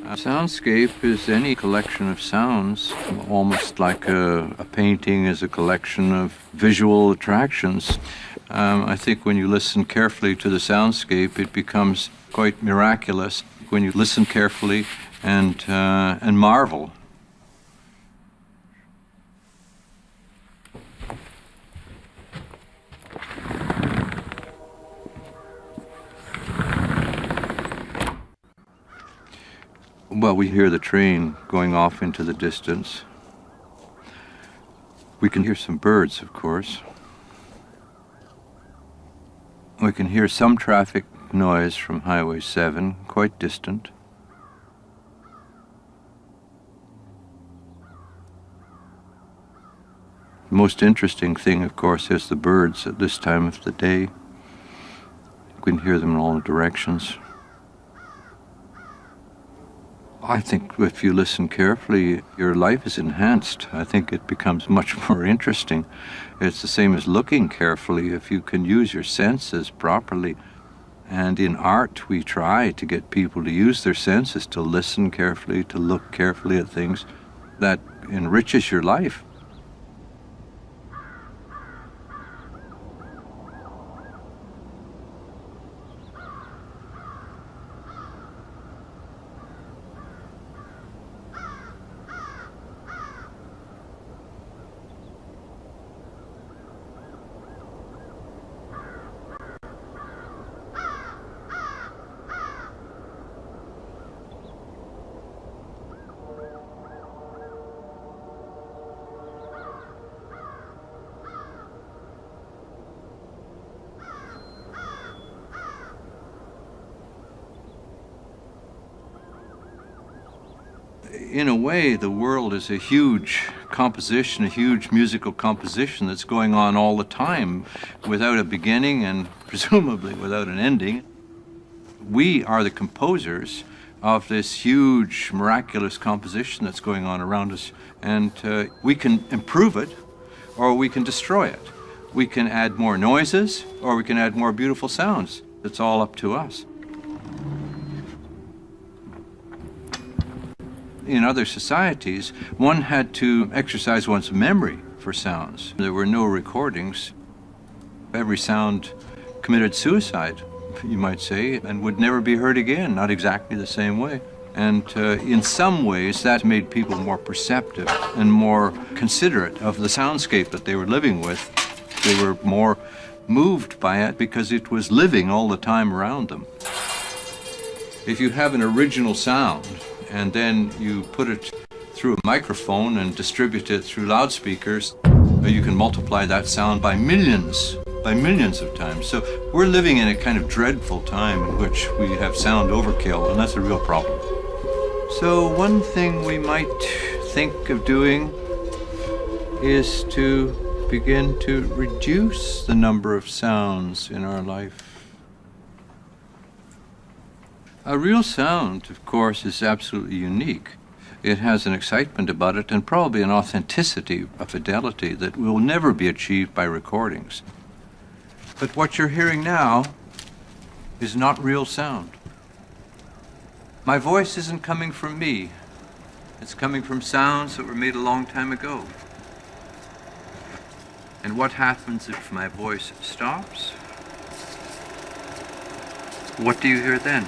A soundscape is any collection of sounds, almost like a painting is a collection of visual attractions. I think when you listen carefully to the soundscape, it becomes quite miraculous when you listen carefully and marvel. Well, we hear the train going off into the distance. We can hear some birds, of course. We can hear some traffic noise from Highway 7, quite distant. The most interesting thing, of course, is the birds at this time of the day. We can hear them in all directions. I think if you listen carefully, your life is enhanced. I think it becomes much more interesting. It's the same as looking carefully. If you can use your senses properly, and in art we try to get people to use their senses, to listen carefully, to look carefully at things, that enriches your life. In a way, the world is a huge composition, a huge musical composition that's going on all the time without a beginning and presumably without an ending. We are the composers of this huge, miraculous composition that's going on around us, and we can improve it or we can destroy it. We can add more noises or we can add more beautiful sounds. It's all up to us. In other societies, one had to exercise one's memory for sounds. There were no recordings. Every sound committed suicide, you might say, and would never be heard again, not exactly the same way. And in some ways, that made people more perceptive and more considerate of the soundscape that they were living with. They were more moved by it because it was living all the time around them. If you have an original sound, and then you put it through a microphone and distribute it through loudspeakers, you can multiply that sound by millions of times. So we're living in a kind of dreadful time in which we have sound overkill, and that's a real problem. So one thing we might think of doing is to begin to reduce the number of sounds in our life. A real sound, of course, is absolutely unique. It has an excitement about it and probably an authenticity, a fidelity that will never be achieved by recordings. But what you're hearing now is not real sound. My voice isn't coming from me. It's coming from sounds that were made a long time ago. And what happens if my voice stops? What do you hear then?